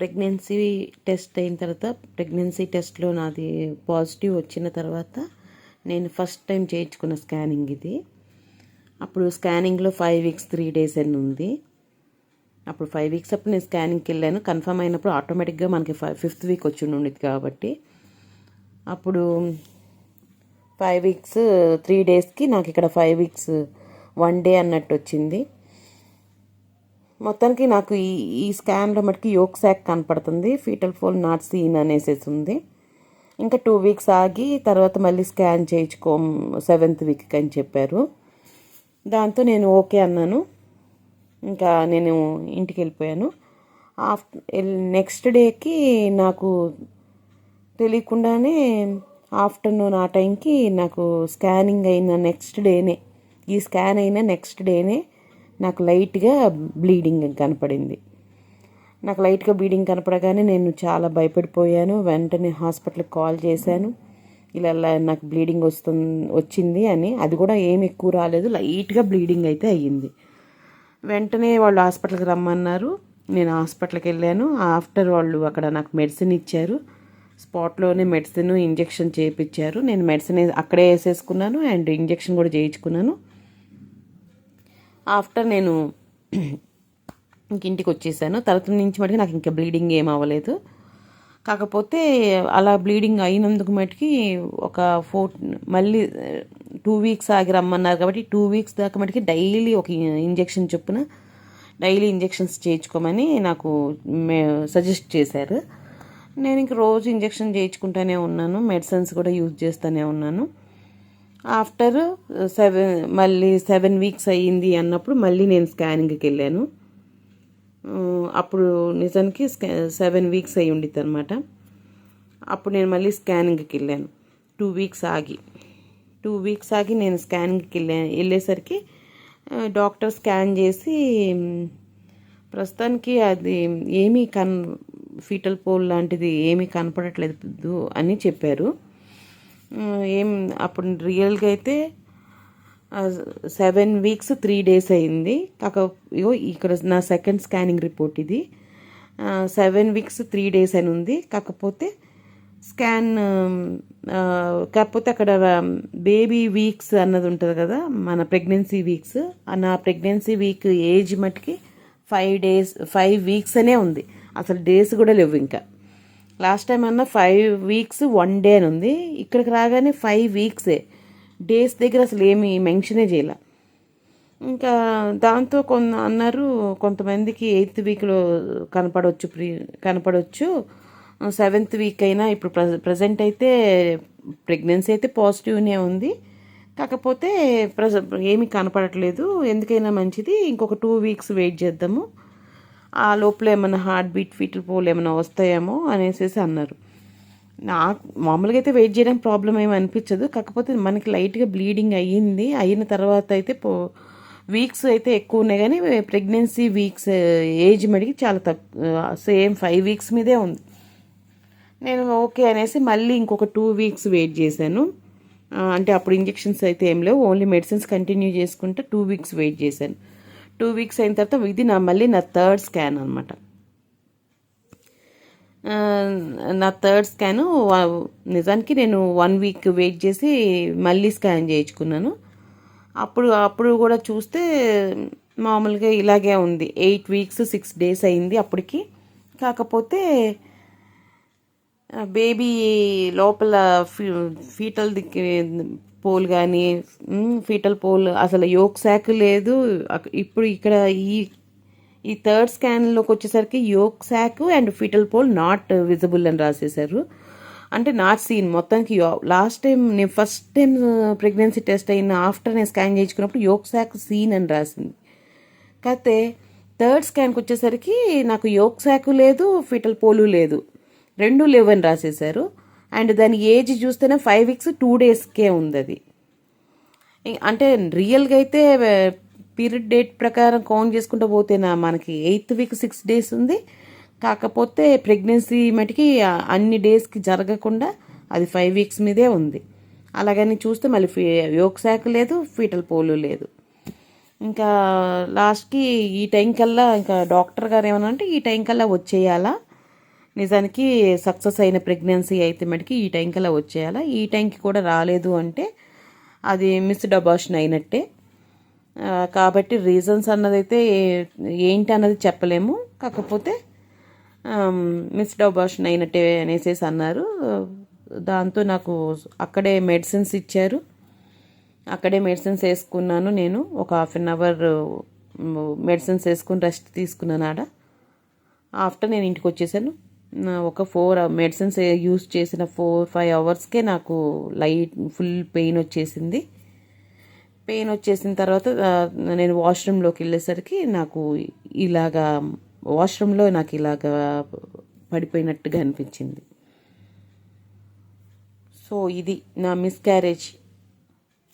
Pregnancy test అయిన తర్వాత pregnancy టెస్ట్లో నాది పాజిటివ్ వచ్చిన తర్వాత నేను ఫస్ట్ టైం చేయించుకున్న స్కానింగ్ ఇది. అప్పుడు స్కానింగ్లో 5 వీక్స్ 3 డేస్ అని ఉంది. అప్పుడు 5 వీక్స్ అప్పుడు నేను స్కానింగ్కి వెళ్ళాను. కన్ఫర్మ్ అయినప్పుడు ఆటోమేటిక్గా మనకి 5th వీక్ వచ్చి ఉండేది కాబట్టి అప్పుడు 5 వీక్స్ 3 డేస్కి నాకు ఇక్కడ 5 వీక్స్ 1 డే అన్నట్టు వచ్చింది. మొత్తానికి నాకు ఈ స్కాన్లో మటుకు యోక్ శాక్ కనపడుతుంది, ఫీటల్ ఫోల్ నాట్ సీన్ అనేసి ఉంది. ఇంకా 2 వీక్స్ ఆగి తర్వాత మళ్ళీ స్కాన్ చేయించుకో 7th వీక్ అని చెప్పారు. దాంతో నేను ఓకే అన్నాను. ఇంకా నేను ఇంటికి వెళ్ళిపోయాను. నెక్స్ట్ డేకి నాకు తెలియకుండానే ఆఫ్టర్నూన్ ఆ టైంకి నాకు స్కానింగ్ అయిన నెక్స్ట్ డేనే, ఈ స్కాన్ అయిన నెక్స్ట్ డేనే నాకు లైట్గా బ్లీడింగ్ కనపడింది. నాకు లైట్గా బ్లీడింగ్ కనపడగానే నేను చాలా భయపడిపోయాను. వెంటనే హాస్పిటల్కి కాల్ చేశాను, ఇలా నాకు బ్లీడింగ్ వచ్చింది అని. అది కూడా ఏమి ఎక్కువ రాలేదు, లైట్గా బ్లీడింగ్ అయితే అయ్యింది. వెంటనే వాళ్ళు హాస్పిటల్కి రమ్మన్నారు. నేను హాస్పిటల్కి వెళ్ళాను. ఆఫ్టర్ వాళ్ళు అక్కడ నాకు మెడిసిన్ ఇచ్చారు. స్పాట్లోనే మెడిసిన్ ఇంజెక్షన్ చేయించారు. నేను మెడిసిన్ అక్కడే వేసేసుకున్నాను అండ్ ఇంజెక్షన్ కూడా చేయించుకున్నాను. ఆఫ్టర్ నేను ఇంటికి వచ్చేసాను. తర్వాత నుంచి మటుకు నాకు ఇంకా బ్లీడింగ్ ఏం అవ్వలేదు. కాకపోతే అలా బ్లీడింగ్ అయినందుకు మటుకి ఒక మళ్ళీ 2 వీక్స్ ఆగి రమ్మన్నారు కాబట్టి 2 వీక్స్ దాకా మటుకి డైలీ ఒక ఇంజెక్షన్ చొప్పున డైలీ ఇంజెక్షన్స్ చేయించుకోమని నాకు సజెస్ట్ చేశారు. నేను ఇంక రోజు ఇంజెక్షన్ చేయించుకుంటూనే ఉన్నాను, మెడిసిన్స్ కూడా యూజ్ చేస్తూనే ఉన్నాను. ఆఫ్టర్ 7 వీక్స్ అయ్యింది అన్నప్పుడు మళ్ళీ నేను స్కానింగ్కి వెళ్ళాను. అప్పుడు నిజానికి 7 వీక్స్ అయ్యి ఉండిద్ది అనమాట. అప్పుడు నేను మళ్ళీ స్కానింగ్కి వెళ్ళాను 2 వీక్స్ ఆగి నేను స్కానింగ్కి వెళ్ళేసరికి డాక్టర్ స్కాన్ చేసి ప్రస్తుతానికి అది ఏమీ ఫీటల్ పోల్ లాంటిది ఏమీ కనపడట్లేదు అని చెప్పారు. అప్పుడు రియల్గా అయితే 7 వీక్స్ 3 డేస్ అయింది. ఇక్కడ నా సెకండ్ స్కానింగ్ రిపోర్ట్ ఇది. 7 వీక్స్ 3 డేస్ అని ఉంది. కాకపోతే అక్కడ బేబీ వీక్స్ అన్నది ఉంటుంది కదా, మన ప్రెగ్నెన్సీ వీక్స్. నా ప్రెగ్నెన్సీ వీక్ ఏజ్ మటుకి 5 వీక్స్ అనే ఉంది, అసలు డేస్ కూడా లేవు. ఇంకా లాస్ట్ టైం అన్న 5 వీక్స్ 1 డే అని ఉంది. ఇక్కడికి రాగానే 5 వీక్సే, డేస్ దగ్గర అసలు ఏమి మెన్షనే చేయాల. ఇంకా దాంతో అన్నారు కొంతమందికి 8th వీక్లో కనపడవచ్చు 7th వీక్ అయినా. ఇప్పుడు ప్రజెంట్ అయితే ప్రెగ్నెన్సీ అయితే పాజిటివ్నే ఉంది, కాకపోతే ఏమీ కనపడట్లేదు. ఎందుకైనా మంచిది ఇంకొక 2 వీక్స్ వెయిట్ చేద్దాము, ఆ లోపల ఏమైనా హార్ట్ బీట్ ఫీటల్ పోల్ ఏమైనా వస్తాయేమో అనేసి అన్నారు. నాకు మామూలుగా అయితే వెయిట్ చేయడానికి ప్రాబ్లం ఏమి అనిపించదు, కాకపోతే మనకి లైట్గా బ్లీడింగ్ అయిన తర్వాత అయితే వీక్స్ అయితే ఎక్కువ ఉన్నాయి, కానీ ప్రెగ్నెన్సీ వీక్స్ ఏజ్ మడికి చాలా తక్కువ, సేమ్ 5 వీక్స్ మీదే ఉంది. నేను ఓకే అనేసి మళ్ళీ ఇంకొక 2 వీక్స్ వెయిట్ చేశాను. అంటే అప్పుడు ఇంజెక్షన్స్ అయితే ఏం లేవు, ఓన్లీ మెడిసిన్స్ కంటిన్యూ చేసుకుంటే 2 వీక్స్ వెయిట్ చేశాను. 2 వీక్స్ అయిన తర్వాత ఇది మళ్ళీ నా థర్డ్ స్కాన్ అనమాట. నా థర్డ్ స్కాను నిజానికి నేను 1 వీక్ వెయిట్ చేసి మళ్ళీ స్కాన్ చేయించుకున్నాను. అప్పుడు కూడా చూస్తే మామూలుగా ఇలాగే ఉంది. 8 వీక్స్ 6 డేస్ అయింది అప్పటికి. కాకపోతే బేబీ లోపల ఫీటల్ పోల్ కానీ ఫీటల్ పోల్ అసలు యోక్ శాక్ లేదు. ఇప్పుడు ఇక్కడ ఈ థర్డ్ స్కాన్లోకి వచ్చేసరికి yolk sac and fetal pole not visible అని రాసేశారు, అంటే నాట్ సీన్. మొత్తానికి లాస్ట్ టైం నేను ఫస్ట్ టైం ప్రెగ్నెన్సీ టెస్ట్ అయిన ఆఫ్టర్ నేను స్కాన్ చేయించుకున్నప్పుడు యోక్ శాక్ సీన్ అని రాసింది. కాకపోతే థర్డ్ స్కాన్కి వచ్చేసరికి నాకు యోక్ శాక్ లేదు, ఫీటల్ పోలు లేదు, 2 లేవని రాసేశారు. అండ్ దాని ఏజ్ చూస్తేనే 5 వీక్స్ 2 డేస్కే ఉంది. అది అంటే రియల్గా అయితే పీరియడ్ డేట్ ప్రకారం కౌంట్ చేసుకుంటూ పోతేనా మనకి 8th వీక్ 6 డేస్ ఉంది. కాకపోతే ప్రెగ్నెన్సీ మటుకి అన్ని డేస్కి జరగకుండా అది 5 వీక్స్ మీదే ఉంది. అలాగని చూస్తే మళ్ళీ యోక్ శాక్ లేదు, ఫీటల్ పోలు లేదు. ఇంకా లాస్ట్కి ఈ టైం కల్లా ఇంకా డాక్టర్ గారు ఏమన్నా అంటే ఈ టైం కల్లా వచ్చేయాలా, నిజానికి సక్సెస్ అయిన ప్రెగ్నెన్సీ అయితే మటుకి ఈ టైంకి అలా వచ్చేయాలా. ఈ టైంకి కూడా రాలేదు అంటే అది మిస్డ్ అబార్షన్ అయినట్టే. కాబట్టి రీజన్స్ అన్నదైతే ఏంటి అన్నది చెప్పలేము. కాకపోతే మిస్డ్ అబార్షన్ అయినట్టే అనేసి అన్నారు. దాంతో నాకు అక్కడే మెడిసిన్స్ ఇచ్చారు. అక్కడే మెడిసిన్స్ వేసుకున్నాను. నేను ఒక 1/2 అవర్ మెడిసిన్స్ వేసుకుని రెస్ట్ తీసుకున్నాను ఆడ. ఆఫ్టర్ నేను ఇంటికి వచ్చేసాను. ఒక 4 మెడిసిన్స్ యూస్ చేసిన 4-5 అవర్స్కే నాకు ఫుల్ పెయిన్ వచ్చేసింది. పెయిన్ వచ్చేసిన తర్వాత నేను వాష్రూమ్లోకి వెళ్ళేసరికి నాకు వాష్రూమ్లో నాకు ఇలాగా పడిపోయినట్టుగా అనిపించింది. సో ఇది నా miscarriage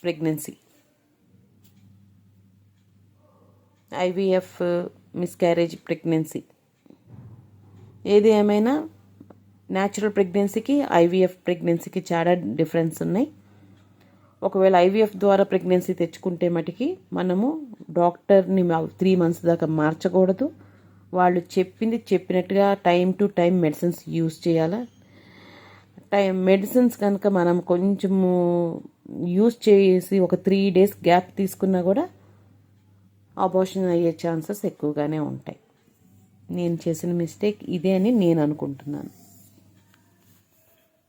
pregnancy, IVF miscarriage pregnancy. ఏది ఏమైనా న్యాచురల్ ప్రెగ్నెన్సీకి ఐవీఎఫ్ ప్రెగ్నెన్సీకి చాలా డిఫరెన్స్ ఉన్నాయి. ఒకవేళ ఐవీఎఫ్ ద్వారా ప్రెగ్నెన్సీ తెచ్చుకుంటే మటుకి మనము డాక్టర్ని 3 months దాకా మార్చకూడదు. వాళ్ళు చెప్పినట్టుగా time to time medicines use చేయాలి. మెడిసిన్స్ కనుక మనం కొంచెము యూస్ చేసి ఒక 3 days గ్యాప్ తీసుకున్నా కూడా అబార్షన్ అయ్యే ఛాన్సెస్ ఎక్కువగానే ఉంటాయి. నేను చేసిన మిస్టేక్ ఇదే అని నేను అనుకుంటున్నాను.